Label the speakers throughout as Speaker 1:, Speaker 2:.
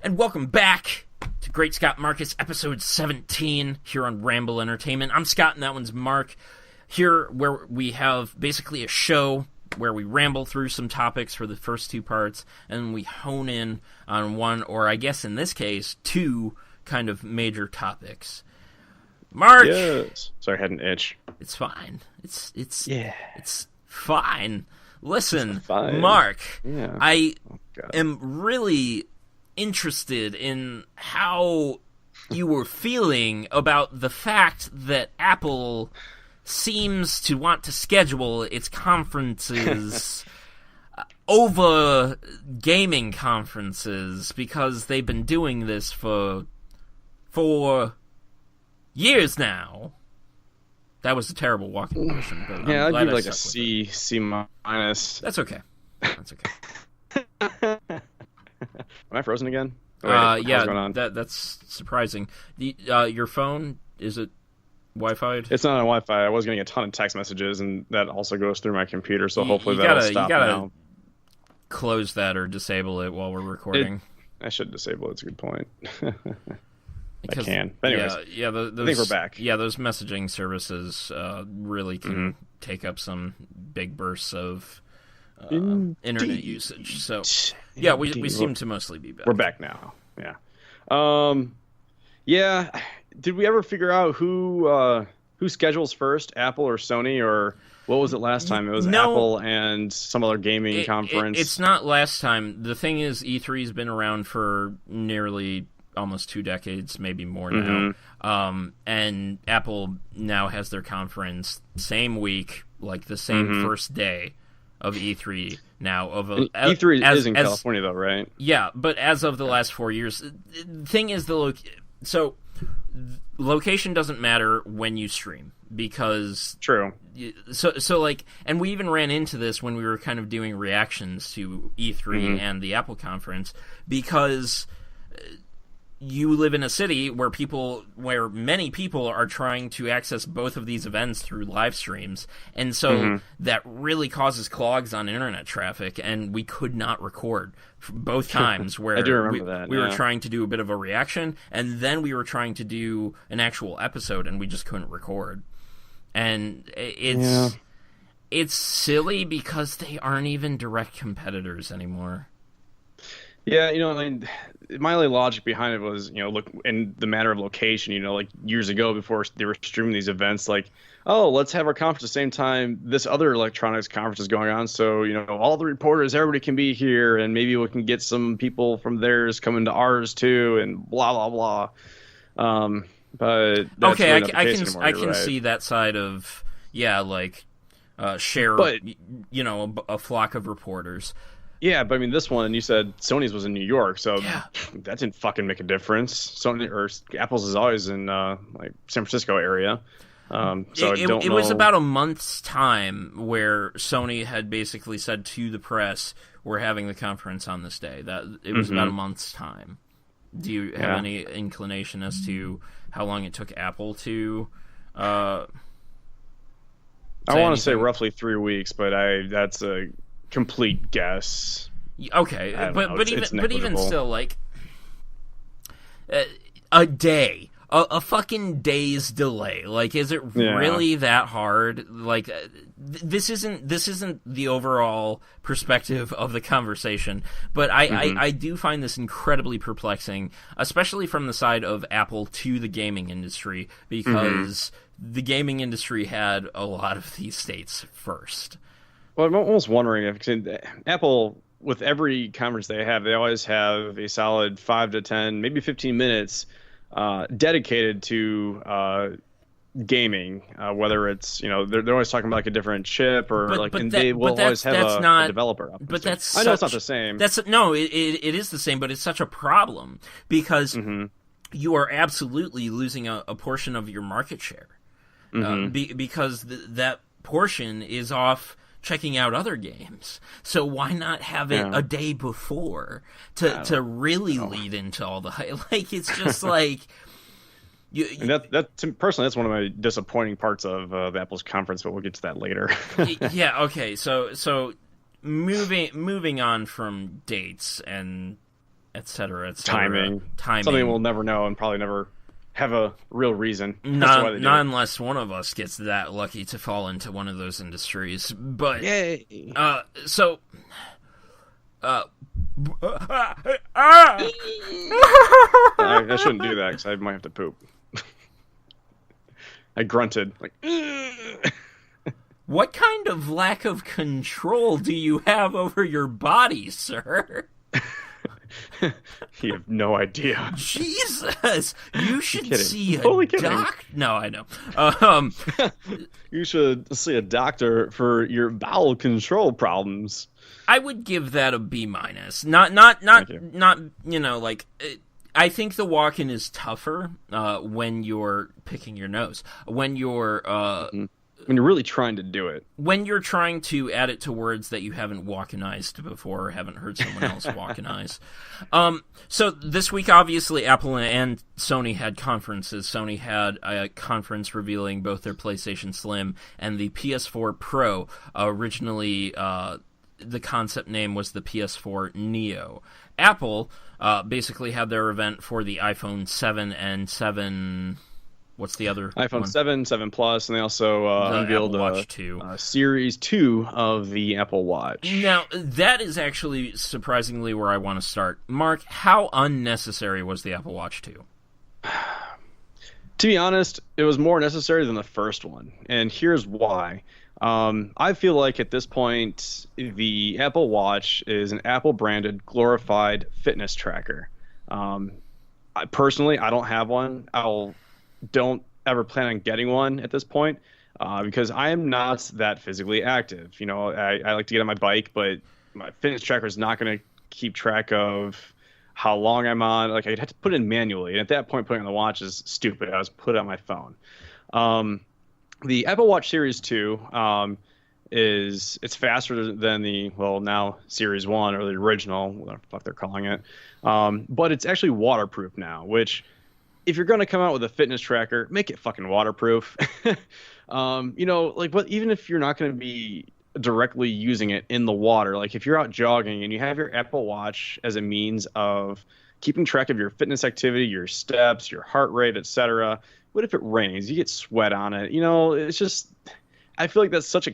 Speaker 1: And welcome back to Great Scott Marcus, episode 17, here on Ramble Entertainment. I'm Scott, and that one's Mark. Here, where we have basically a show where we ramble through some topics for the first two parts, and we hone in on one, or I guess in this case, two kind of major topics. Mark!
Speaker 2: Yes. Sorry, I had an itch.
Speaker 1: It's fine. It's fine. Listen,
Speaker 2: it's fine.
Speaker 1: Mark,
Speaker 2: yeah.
Speaker 1: I am really interested in how you were feeling about the fact that Apple seems to want to schedule its conferences over gaming conferences, because they've been doing this for years now. That was a terrible walking motion, but
Speaker 2: yeah,
Speaker 1: I'm
Speaker 2: I'd
Speaker 1: glad
Speaker 2: give
Speaker 1: I
Speaker 2: like a
Speaker 1: stuck with it.
Speaker 2: C minus.
Speaker 1: That's okay.
Speaker 2: Am I frozen again? Oh, wait,
Speaker 1: yeah,
Speaker 2: what's going on?
Speaker 1: that's surprising. Your phone, is it Wi-Fi'd?
Speaker 2: It's not on Wi-Fi. I was getting a ton of text messages, and that also goes through my computer, so hopefully that'll stop now.
Speaker 1: Close that or disable it while we're recording.
Speaker 2: I should disable it. It's a good point.
Speaker 1: Because,
Speaker 2: I can. But anyways,
Speaker 1: I think
Speaker 2: we're back.
Speaker 1: Yeah, those messaging services really can take up some big bursts of internet usage. So, yeah, we seem to mostly be back.
Speaker 2: We're back now. Yeah. Yeah. Did we ever figure out who schedules first, Apple or Sony, or what was it last time? It was Apple and some other gaming conference.
Speaker 1: It's not last time. The thing is, E3's been around for nearly almost 2 decades, maybe more now. And Apple now has their conference same week, like the same first day of E3 now.
Speaker 2: E3 is in California, though, right?
Speaker 1: Yeah, but as of the last 4 years, the thing is, location doesn't matter when you stream, because
Speaker 2: true.
Speaker 1: So like, and we even ran into this when we were kind of doing reactions to E3 and the Apple conference, because you live in a city where many people are trying to access both of these events through live streams, and so that really causes clogs on internet traffic, and we could not record both times where
Speaker 2: I do remember that.
Speaker 1: We were trying to do a bit of a reaction, and then we were trying to do an actual episode, and we just couldn't record. And it's silly because they aren't even direct competitors anymore.
Speaker 2: Yeah, I mean, my only logic behind it was, look, in the matter of location, like years ago before they were streaming these events, like, oh, let's have our conference at the same time this other electronics conference is going on, so, all the reporters, everybody can be here, and maybe we can get some people from theirs coming to ours too, and blah, blah, blah. But that's
Speaker 1: okay,
Speaker 2: really not the case anymore,
Speaker 1: I can
Speaker 2: right?
Speaker 1: see that side of, share, a flock of reporters.
Speaker 2: Yeah, but I mean, this one, you said Sony's was in New York, so
Speaker 1: yeah.
Speaker 2: That didn't fucking make a difference. Sony or Apple's is always in San Francisco area. So it
Speaker 1: was about a month's time where Sony had basically said to the press, "We're having the conference on this day." That it was about a month's time. Do you have any inclination as to how long it took Apple to?
Speaker 2: I want to say roughly 3 weeks, but that's a complete guess.
Speaker 1: Okay, but even still, like a day, a fucking day's delay. Like, is it really that hard? Like, this isn't the overall perspective of the conversation, but I do find this incredibly perplexing, especially from the side of Apple to the gaming industry, because the gaming industry had a lot of these states first.
Speaker 2: Well, I'm almost wondering if Apple, with every conference they always have a solid 5 to 10, maybe 15 minutes dedicated to gaming. Whether it's they're always talking about like a different chip or they will always have a developer up.
Speaker 1: But that's
Speaker 2: I know it's not the same.
Speaker 1: It is the same, but it's such a problem because you are absolutely losing a portion of your market share because that portion is off checking out other games. So why not have it a day before to really lead into all the hype? Like, it's just like
Speaker 2: and personally, that's one of my disappointing parts of the Apple's conference, but we'll get to that later.
Speaker 1: Yeah. Okay. So moving on from dates and et cetera, et
Speaker 2: cetera.
Speaker 1: Timing.
Speaker 2: Something we'll never know and probably never have a real reason.
Speaker 1: Not unless one of us gets that lucky to fall into one of those industries. But
Speaker 2: yay.
Speaker 1: I
Speaker 2: shouldn't do that because I might have to poop. I grunted like.
Speaker 1: What kind of lack of control do you have over your body, sir?
Speaker 2: You have no idea.
Speaker 1: Jesus, you should see a doctor. No, I know.
Speaker 2: You should see a doctor for your bowel control problems.
Speaker 1: I would give that a B-. Not like. I think the walk-in is tougher when you're picking your nose. When you're
Speaker 2: when you're really trying to do it.
Speaker 1: When you're trying to add it to words that you haven't walk-inized before or haven't heard someone else walk-inize. So this week, obviously, Apple and Sony had conferences. Sony had a conference revealing both their PlayStation Slim and the PS4 Pro. Originally, the concept name was the PS4 Neo. Apple basically had their event for the iPhone 7 and 7... What's the other
Speaker 2: iPhone
Speaker 1: one?
Speaker 2: 7, 7 Plus, and they also unveiled
Speaker 1: Watch 2.
Speaker 2: Series 2 of the Apple Watch.
Speaker 1: Now, that is actually surprisingly where I want to start. Mark, how unnecessary was the Apple Watch 2?
Speaker 2: To be honest, it was more necessary than the first one, and here's why. I feel like at this point, the Apple Watch is an Apple-branded, glorified fitness tracker. Personally, I don't have one. Don't ever plan on getting one at this point because I am not that physically active. You know, I like to get on my bike, but my fitness tracker is not going to keep track of how long I'm on. Like, I'd have to put it in manually, and at that point, putting it on the watch is stupid. I was put it on my phone. The Apple Watch Series 2 it's faster than the now Series 1 or the original, what the fuck they're calling it. But it's actually waterproof now, which if you're going to come out with a fitness tracker, make it fucking waterproof. Even if you're not going to be directly using it in the water, like if you're out jogging and you have your Apple Watch as a means of keeping track of your fitness activity, your steps, your heart rate, etc. What if it rains? You get sweat on it. It's just, I feel like that's such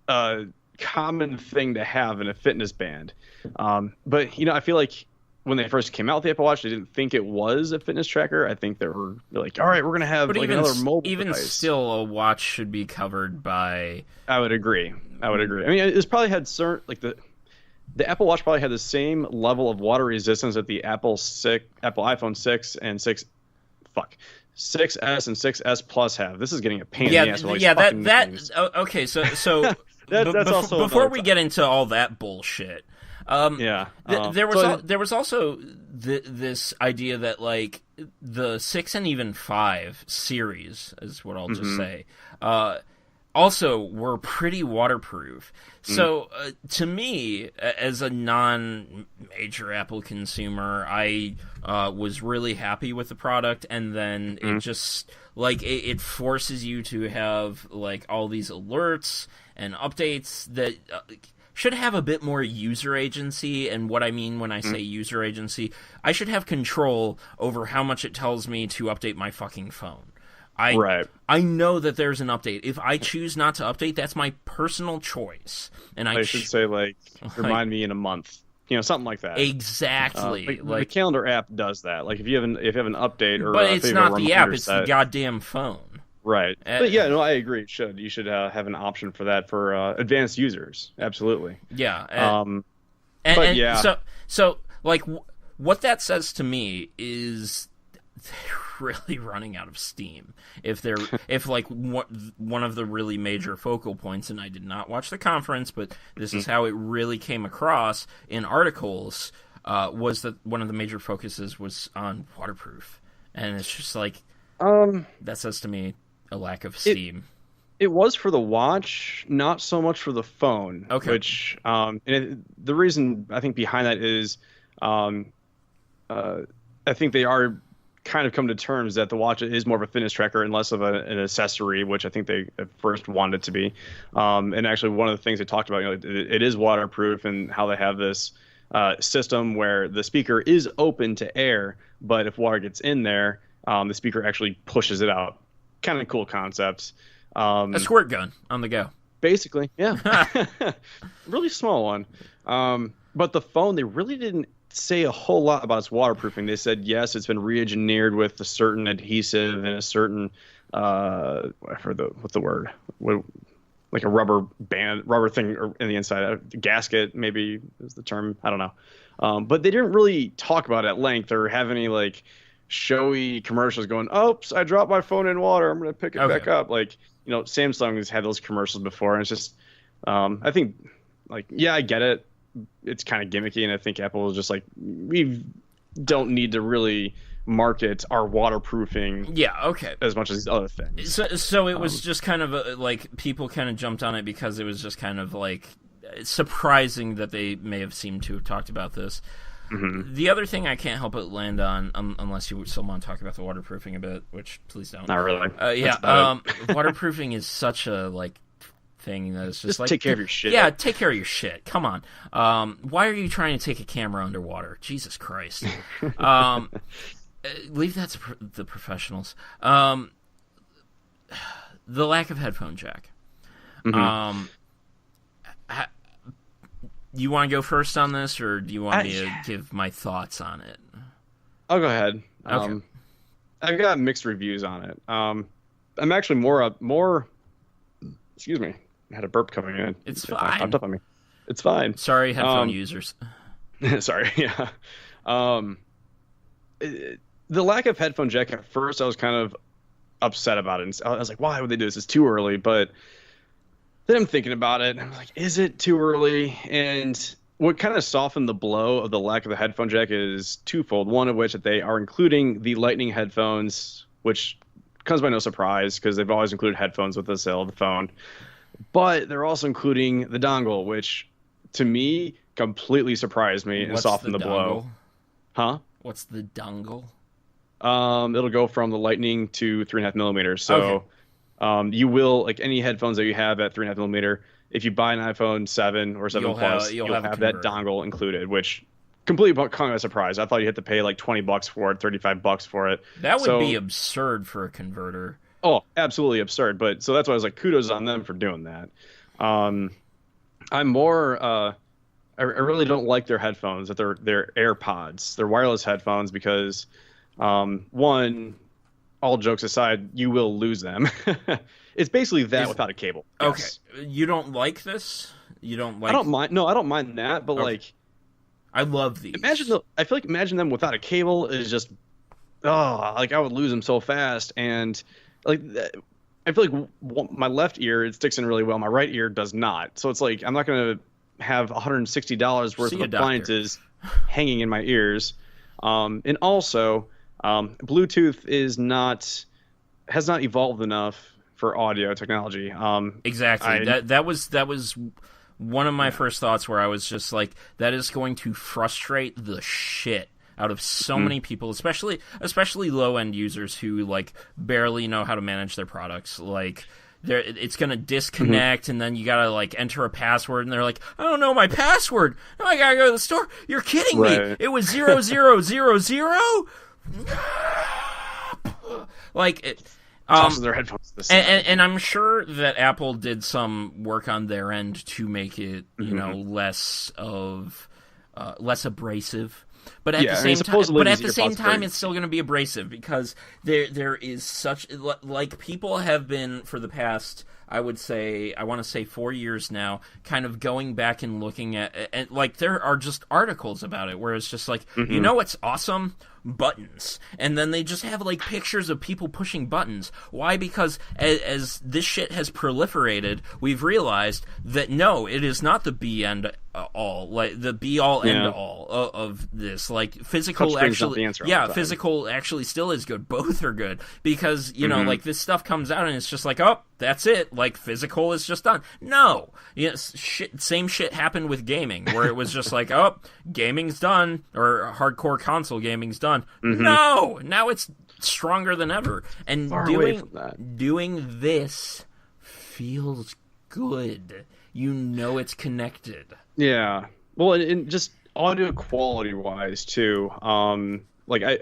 Speaker 2: a common thing to have in a fitness band. But I feel like when they first came out with the Apple Watch, they didn't think it was a fitness tracker. I think they were like, all right, we're going to have another mobile device.
Speaker 1: Still, a watch should be covered by...
Speaker 2: I would agree. I mean, it's probably had certain... Like the Apple Watch probably had the same level of water resistance that the Apple iPhone 6 and 6... 6S and 6S Plus have. This is getting a pain in the ass.
Speaker 1: Okay, so
Speaker 2: that's also
Speaker 1: before we get into all that bullshit... there was also this idea that like the 6 and even 5 series is what I'll just say also were pretty waterproof. So to me, as a non-major Apple consumer, I was really happy with the product, and then it just like it forces you to have like all these alerts and updates that should have a bit more user agency. And what I mean when I say user agency, I should have control over how much it tells me to update my fucking phone. I know that there's an update. If I choose not to update, that's my personal choice. And I
Speaker 2: should say remind me in a month. Something like that.
Speaker 1: Exactly.
Speaker 2: The calendar app does that. Like if you have an update or
Speaker 1: but it's not the app, it's the goddamn phone.
Speaker 2: Right. But yeah, no, I agree. You should have an option for that for advanced users. Absolutely.
Speaker 1: Yeah. So like what that says to me is they're really running out of steam. If like one of the really major focal points, and I did not watch the conference, but this is how it really came across in articles, was that one of the major focuses was on waterproof, and it's just like that says to me a lack of steam.
Speaker 2: It was for the watch, not so much for the phone.
Speaker 1: Okay.
Speaker 2: Which the reason I think behind that is I think they are kind of come to terms that the watch is more of a fitness tracker and less of an accessory, which I think they at first wanted it to be. And actually, one of the things they talked about, it is waterproof, and how they have this system where the speaker is open to air, but if water gets in there, the speaker actually pushes it out. Kind of cool concepts.
Speaker 1: A squirt gun on the go.
Speaker 2: Basically, yeah. Really small one. But the phone, they really didn't say a whole lot about its waterproofing. They said, yes, it's been re-engineered with a certain adhesive and a certain, what's the word? Like a rubber thing in the inside. A gasket, maybe is the term. I don't know. But they didn't really talk about it at length or have any like showy commercials going, oops, I dropped my phone in water, I'm going to pick it back up. Like, Samsung has had those commercials before, and it's just, I think, like, yeah, I get it. It's kind of gimmicky, and I think Apple was just like, we don't need to really market our waterproofing as much as these other things.
Speaker 1: So it was just kind of like people kind of jumped on it because it was just kind of like surprising that they may have seemed to have talked about this. Mm-hmm. The other thing I can't help but land on, unless you still want to talk about the waterproofing a bit, which please don't.
Speaker 2: Not really.
Speaker 1: Waterproofing is such a like thing that is just like
Speaker 2: take care of your shit.
Speaker 1: Yeah, take care of your shit. Come on. Why are you trying to take a camera underwater? Jesus Christ. Leave that to the professionals. The lack of headphone jack. Mm-hmm. You want to go first on this, or do you want me to give my thoughts on it?
Speaker 2: I'll go ahead.
Speaker 1: Okay.
Speaker 2: I've got mixed reviews on it. I'm actually more. Excuse me. I had a burp coming in.
Speaker 1: It's fine.
Speaker 2: Popped up on me. It's fine.
Speaker 1: Sorry, headphone users.
Speaker 2: Sorry. Yeah. The lack of headphone jack, at first I was kind of upset about it. I was like, why would they do this? It's too early. But then I'm thinking about it, and I'm like, is it too early? And what kind of softened the blow of the lack of the headphone jack is twofold. One of which that they are including the Lightning headphones, which comes by no surprise because they've always included headphones with the sale of the phone. But they're also including the dongle, which to me completely surprised me and softened the blow. Huh?
Speaker 1: What's the dongle?
Speaker 2: It'll go from the Lightning to 3.5 millimeters. So you will, like any headphones that you have at 3.5 millimeter, if you buy an iPhone 7 or 7 Plus, you'll have that dongle included, which completely caught me by surprise. I thought you had to pay like $20 for it, $35 for it.
Speaker 1: That would be absurd for a converter.
Speaker 2: Oh, absolutely absurd. But so that's why I was like, kudos on them for doing that. I'm more, I really don't like their headphones, that they're AirPods. They're wireless headphones because, one, all jokes aside, you will lose them. It's basically that without a cable. Yes.
Speaker 1: Okay. You don't like this? You don't like...
Speaker 2: I don't mind. No, I don't mind that, but like...
Speaker 1: I love these.
Speaker 2: Imagine them without a cable is just... Oh, like I would lose them so fast. And like I feel like my left ear, it sticks in really well. My right ear does not. So it's like I'm not going to have $160 worth of appliances hanging in my ears. And also, Bluetooth has not evolved enough for audio technology.
Speaker 1: Exactly. That was one of my first thoughts, where I was just like, that is going to frustrate the shit out of so many people, especially low end users who like barely know how to manage their products. Like, it's gonna disconnect, and then you gotta like enter a password, and they're like, I don't know my password. Now I gotta go to the store. You're kidding me? It was 0000. Like,
Speaker 2: their headphones the same.
Speaker 1: And I'm sure that Apple did some work on their end to make it, less abrasive. But at the same time, it's still going to be abrasive because there is such, like, people have been for the past, I want to say 4 years now, kind of going back and looking at, and like there are just articles about it where it's just like, you know what's awesome? Buttons. And then they just have like pictures of people pushing buttons. Why? Because as this shit has proliferated, we've realized that no, it is not the be end all, like the be all end all of this. Like physical actually, physical actually still is good. Both are good because like this stuff comes out and it's just like, oh, that's it. Like physical is just done. No, same shit happened with gaming where it was just like, oh, gaming's done, or hardcore console gaming's done. No, now it's stronger than ever, and doing this feels good. It's connected.
Speaker 2: Yeah. Well, and just audio quality wise too. Like I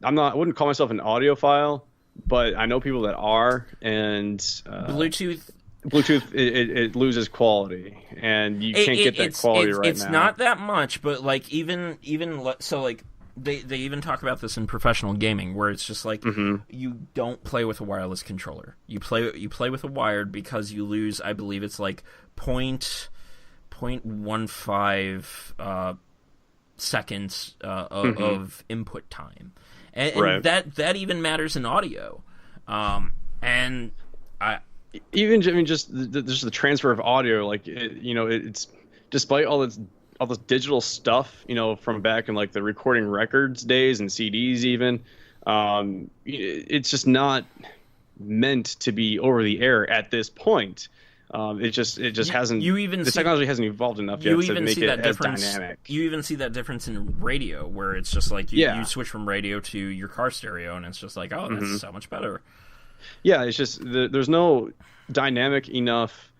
Speaker 2: wouldn't call myself an audiophile, but I know people that are, and
Speaker 1: Bluetooth.
Speaker 2: It loses quality, and you can't get that quality right now.
Speaker 1: It's not that much, but like even so, like they even talk about this in professional gaming, where it's just like you don't play with a wireless controller. You play with a wired because you lose. I believe it's like 0.15 seconds of input time, and
Speaker 2: Right.
Speaker 1: that even matters in audio. And
Speaker 2: just the transfer of audio, like it's despite all this digital stuff, from back in like the recording records days and CDs even, it's just not meant to be over the air at this point. It just hasn't. The technology hasn't evolved enough yet to make it as dynamic.
Speaker 1: You even see that difference in radio, where it's just like you switch from radio to your car stereo, and it's just like, oh, that's so much better.
Speaker 2: Yeah, it's just there's no dynamic enough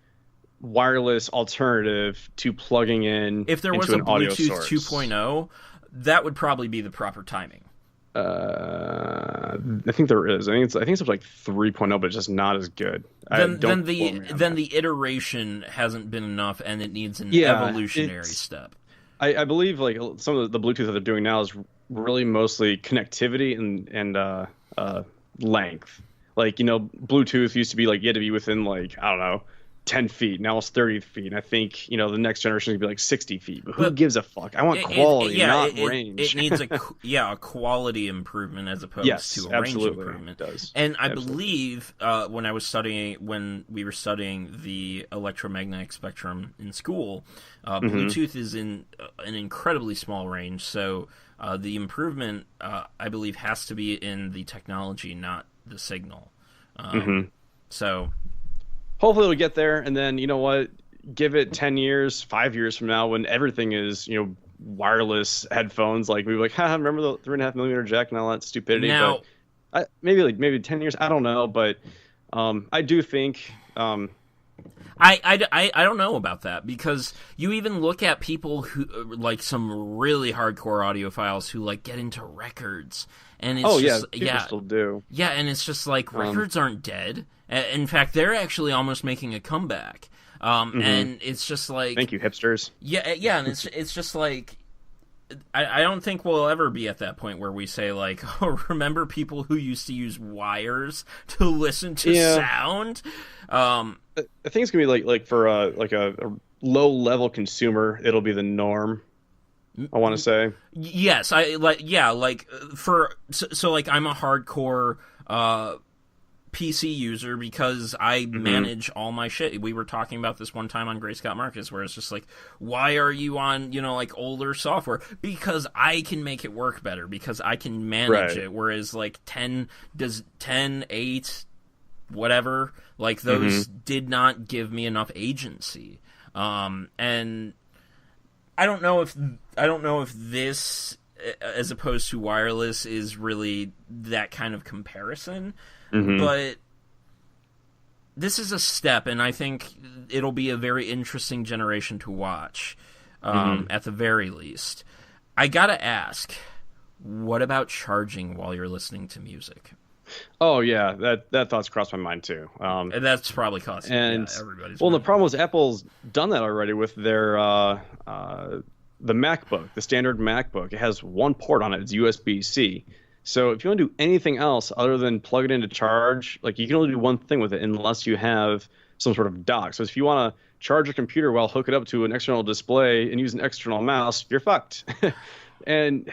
Speaker 2: wireless alternative to plugging in.
Speaker 1: If there was a Bluetooth 2.0, that would probably be the proper timing.
Speaker 2: I think there is. I think it's up to like 3.0, but it's just not as good.
Speaker 1: Then the iteration hasn't been enough, and it needs an evolutionary step.
Speaker 2: I believe like some of the Bluetooth that they're doing now is really mostly connectivity and length. Like, Bluetooth used to be like you had to be within like, I don't know, 10 feet. Now it's 30 feet. And I think, the next generation is going to be like 60 feet. But who gives a fuck? I want quality, not range.
Speaker 1: It needs a quality improvement as opposed to a range improvement.
Speaker 2: It does.
Speaker 1: And I believe when we were studying the electromagnetic spectrum in school, Bluetooth is in an incredibly small range. So the improvement, I believe, has to be in the technology, not the signal. So
Speaker 2: hopefully it'll get there, and then you know what? Give it 10 years, 5 years from now, when everything is wireless headphones. Like we'll be like, remember the 3.5mm jack and all that stupidity.
Speaker 1: Now,
Speaker 2: but maybe 10 years. I don't know, but I do think.
Speaker 1: I don't know about that, because you even look at people who like some really hardcore audiophiles who like get into records, and it's
Speaker 2: people still do.
Speaker 1: Yeah, and it's just like records aren't dead. In fact, they're actually almost making a comeback. And it's just like,
Speaker 2: thank you, hipsters.
Speaker 1: Yeah, and it's just like, I don't think we'll ever be at that point where we say like, oh, remember people who used to use wires to listen to sound?
Speaker 2: I think it's gonna be like for a low level consumer, it'll be the norm. I want to say
Speaker 1: yes. So like I'm a hardcore PC user because I manage all my shit. We were talking about this one time on Gray Scott Marcus, where it's just like, why are you on like older software? Because I can make it work better, because I can manage it. Whereas like 10, 8, whatever, like those did not give me enough agency. And I don't know if this, as opposed to wireless, is really that kind of comparison. But this is a step, and I think it'll be a very interesting generation to watch, at the very least. I gotta ask, what about charging while you're listening to music?
Speaker 2: Oh yeah, that thought's crossed my mind too.
Speaker 1: And that's probably costing everybody's
Speaker 2: well,
Speaker 1: mind.
Speaker 2: the problem is Apple's done that already with their the MacBook, the standard MacBook. It has one port on it. It's USB-C. So if you want to do anything else other than plug it in to charge, like you can only do one thing with it unless you have some sort of dock. So if you want to charge your computer while hook it up to an external display and use an external mouse, you're fucked. And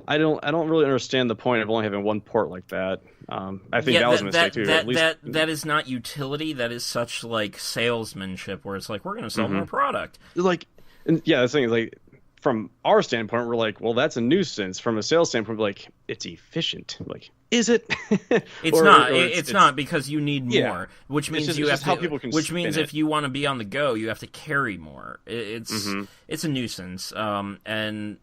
Speaker 2: I don't really understand the point of only having one port like that. I think that was a mistake too.
Speaker 1: That is not utility. That is such like salesmanship, where it's like, we're going to sell more product.
Speaker 2: Like, and yeah, the thing is like, from our standpoint, we're like, well, that's a nuisance. From a sales standpoint, we're like, it's efficient. Like, is it?
Speaker 1: It's not, because you need more, which means you have to. Which means if you want to be on the go, you have to carry more. It's a nuisance, and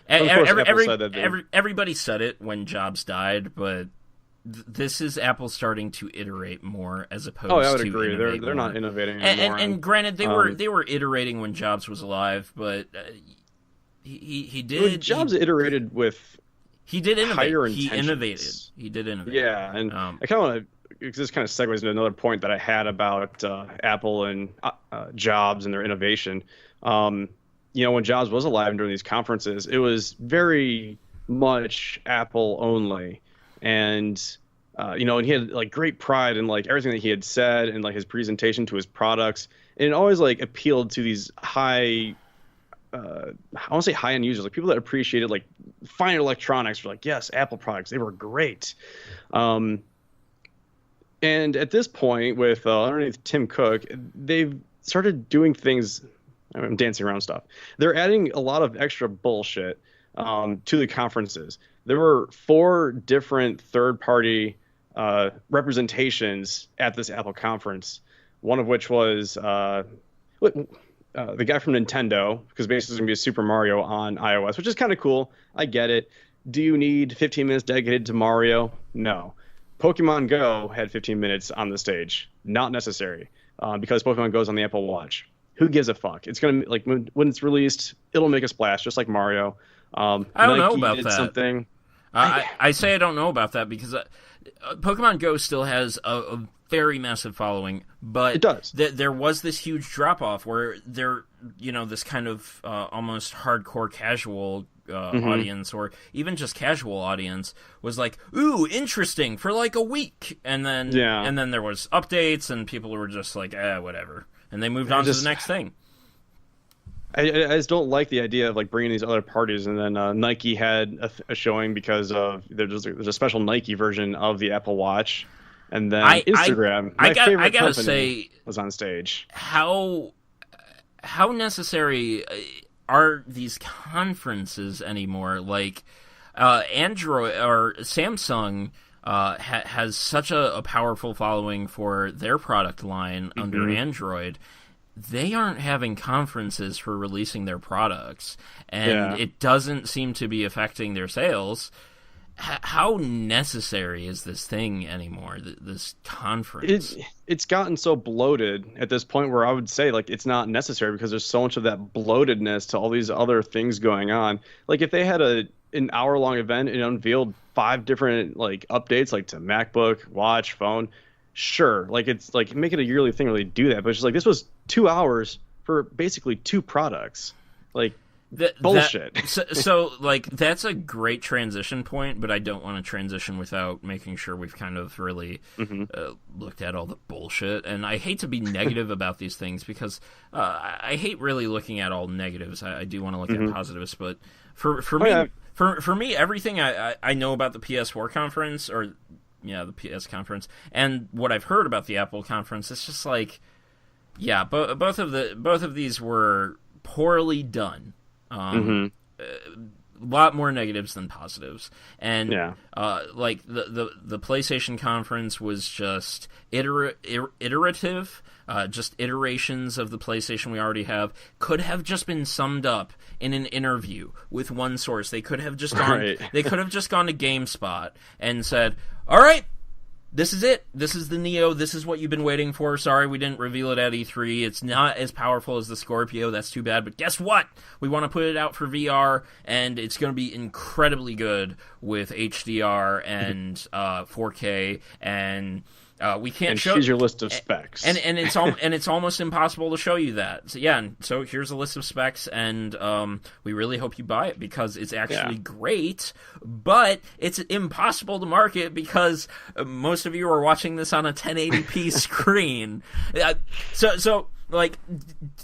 Speaker 1: everybody said it when Jobs died, but this is Apple starting to iterate more as opposed
Speaker 2: I would
Speaker 1: to
Speaker 2: agree. They're not innovating anymore.
Speaker 1: And granted, they were iterating when Jobs was alive, but he did.
Speaker 2: Well, Jobs iterated with.
Speaker 1: He did innovate.
Speaker 2: Higher
Speaker 1: he
Speaker 2: intentions.
Speaker 1: innovated. He did innovate.
Speaker 2: Yeah, and I kind of want to. This kind of segues into another point that I had about Apple and Jobs and their innovation. When Jobs was alive during these conferences, it was very much Apple only, and and he had like great pride in like everything that he had said and like his presentation to his products, and it always like appealed to these high. I want to say high-end users, like people that appreciated like fine electronics were like, yes, Apple products, they were great. And at this point, with underneath Tim Cook, they've started doing things. I'm dancing around stuff. They're adding a lot of extra bullshit to the conferences. There were 4 different third-party representations at this Apple conference. One of which was the guy from Nintendo, because basically it's going to be a Super Mario on iOS, which is kind of cool. I get it. Do you need 15 minutes dedicated to Mario? No. Pokemon Go had 15 minutes on the stage. Not necessary, because Pokemon Go's on the Apple Watch. Who gives a fuck? It's going to, like, when it's released, it'll make a splash, just like Mario.
Speaker 1: I don't know about that.
Speaker 2: Something.
Speaker 1: I say I don't know about that because Pokemon Go still has a very massive following, but
Speaker 2: it does.
Speaker 1: There was this huge drop off where this kind of almost hardcore casual audience, or even just casual audience, was like, ooh, interesting for like a week, and then there was updates, and people were just like, whatever, and they moved on to the next thing.
Speaker 2: I just don't like the idea of like bringing these other parties, and then Nike had a showing because of there's a special Nike version of the Apple Watch. And then Instagram, my favorite company, was on stage.
Speaker 1: How necessary are these conferences anymore? Like, Android or Samsung has such a powerful following for their product line under Android. They aren't having conferences for releasing their products, and it doesn't seem to be affecting their sales. How necessary is this thing anymore, this conference?
Speaker 2: It's gotten so bloated at this point where I would say like it's not necessary because there's so much of that bloatedness to all these other things going on. Like if they had an hour-long event and unveiled 5 different like updates like to MacBook, Watch, phone, sure. Like it's like make it a yearly thing really do that. But it's just like this was 2 hours for basically 2 products. Like bullshit.
Speaker 1: So like that's a great transition point, but I don't want to transition without making sure we've kind of really looked at all the bullshit. And I hate to be negative about these things because I hate really looking at all negatives. I do want to look at positives, but for me, everything I know about the PS4 conference or the PS conference and what I've heard about the Apple conference, it's just like, both of these were poorly done. A lot more negatives than positives, and like the PlayStation conference was just iterative, just iterations of the PlayStation we already have. Could have just been summed up in an interview with one source. They could have just gone. They could have just gone to GameSpot and said, "All right, this is it. This is the Neo. This is what you've been waiting for. Sorry we didn't reveal it at E3. It's not as powerful as the Scorpio. That's too bad. But guess what? We want to put it out for VR, and it's going to be incredibly good with HDR and 4K and we can't show.
Speaker 2: Here's your list of specs,
Speaker 1: and it's almost impossible to show you that. So so here's a list of specs, and we really hope you buy it because it's actually great. But it's impossible to market because most of you are watching this on a 1080p screen. So like,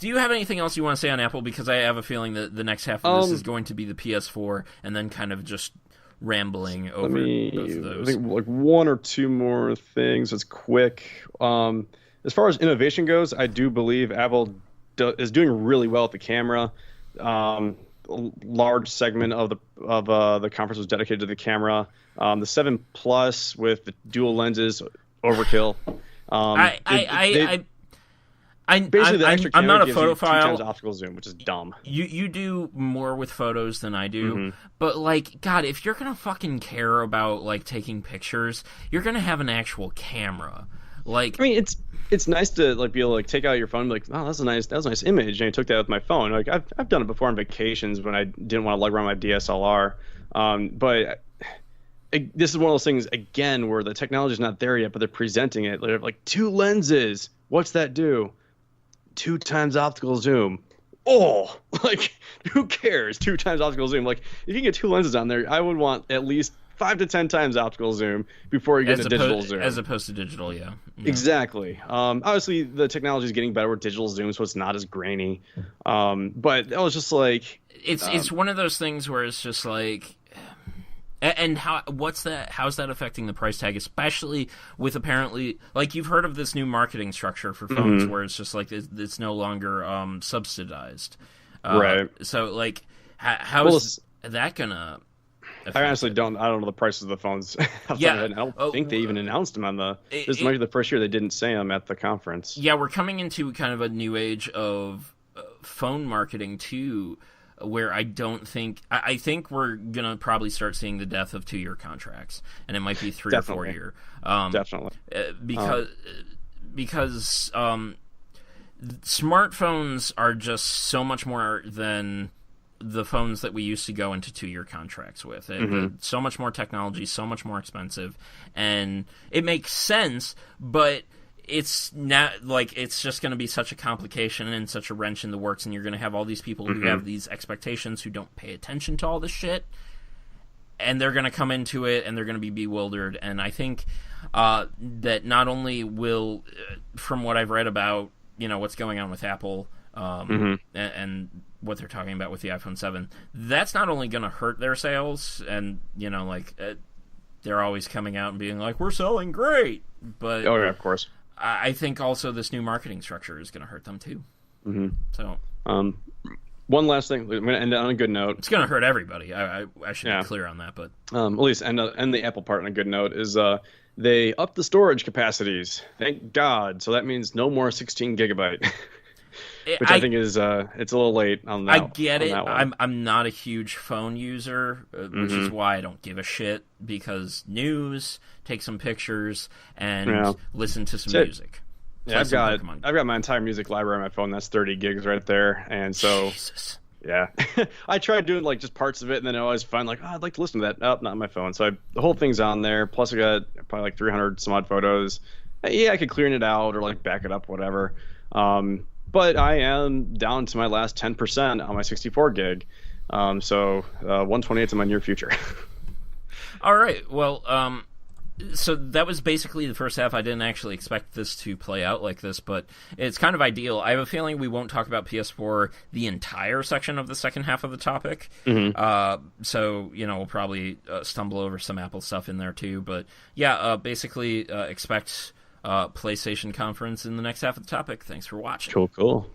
Speaker 1: do you have anything else you want to say on Apple? Because I have a feeling that the next half of this is going to be the PS4, and then kind of just rambling over both of those.
Speaker 2: I think like 1 or 2 more things. It's quick. As far as innovation goes, I do believe Apple is doing really well at the camera. A large segment of the conference was dedicated to the camera. The 7 Plus with the dual lenses, overkill. basically the extra camera
Speaker 1: I'm not a
Speaker 2: gives you
Speaker 1: photophile.
Speaker 2: 2 times optical zoom, which is dumb.
Speaker 1: You do more with photos than I do,
Speaker 2: Mm-hmm.
Speaker 1: but like, God, if you're gonna fucking care about like taking pictures, you're gonna have an actual camera. Like,
Speaker 2: I mean, it's nice to like be able to like take out your phone and be like, oh, that was a nice image, and I took that with my phone. Like I've done it before on vacations when I didn't want to lug around my DSLR. But this is one of those things again where the technology's not there yet, but they're presenting it. They're like 2 lenses. What's that do? 2 times optical zoom. Oh, like who cares? 2 times optical zoom. Like if you can get 2 lenses on there, I would want at least 5 to 10 times optical zoom before you get a digital zoom.
Speaker 1: As opposed to digital, yeah.
Speaker 2: Exactly. Obviously, the technology is getting better with digital zoom, so it's not as grainy. But I was just like,
Speaker 1: it's one of those things where it's just like, and how's that affecting the price tag, especially with apparently, like, you've heard of this new marketing structure for phones where it's just like it's no longer subsidized.
Speaker 2: Right.
Speaker 1: So like, how's that gonna?
Speaker 2: I honestly don't. I don't know the prices of the phones.
Speaker 1: Yeah,
Speaker 2: I don't think they even announced them on the. This might be the first year they didn't say them at the conference.
Speaker 1: Yeah, we're coming into kind of a new age of phone marketing too, where I think we're gonna probably start seeing the death of 2-year contracts, and it might be 3
Speaker 2: Definitely.
Speaker 1: or 4 year.
Speaker 2: Definitely.
Speaker 1: Because smartphones are just so much more than the phones that we used to go into 2-year contracts with. So much more technology, so much more expensive, and it makes sense, but it's not like it's just going to be such a complication and such a wrench in the works, and you're going to have all these people who have these expectations who don't pay attention to all this shit, and they're going to come into it and they're going to be bewildered. And I think that not only will, from what I've read about, what's going on with Apple and what they're talking about with the iPhone 7, that's not only going to hurt their sales, and they're always coming out and being like, we're selling great, but
Speaker 2: oh yeah, of course.
Speaker 1: I think also this new marketing structure is going to hurt them too. So
Speaker 2: one last thing, I'm going to end on a good note.
Speaker 1: It's going to hurt everybody. I should be clear on that, but
Speaker 2: at least end the Apple part on a good note is they upped the storage capacities. Thank God. So that means no more 16 gigabyte. Which I think is it's a little late on that.
Speaker 1: I get it. I'm not a huge phone user, which is why I don't give a shit, because news, take some pictures, and listen to some music.
Speaker 2: Yeah, I've got my entire music library on my phone. That's 30 gigs right there, and so
Speaker 1: Jesus.
Speaker 2: Yeah, I tried doing like just parts of it, and then I always find like, I'd like to listen to that. Oh, not on my phone. So the whole thing's on there. Plus, I got probably like 300 some odd photos. Yeah, I could clear it out or like back it up, whatever. But I am down to my last 10% on my 64 gig. So 128 is in my near future.
Speaker 1: All right. Well, so that was basically the first half. I didn't actually expect this to play out like this, but it's kind of ideal. I have a feeling we won't talk about PS4 the entire section of the second half of the topic. So, we'll probably stumble over some Apple stuff in there too. But yeah, basically expect PlayStation conference in the next half of the topic. Thanks for watching.
Speaker 2: Cool.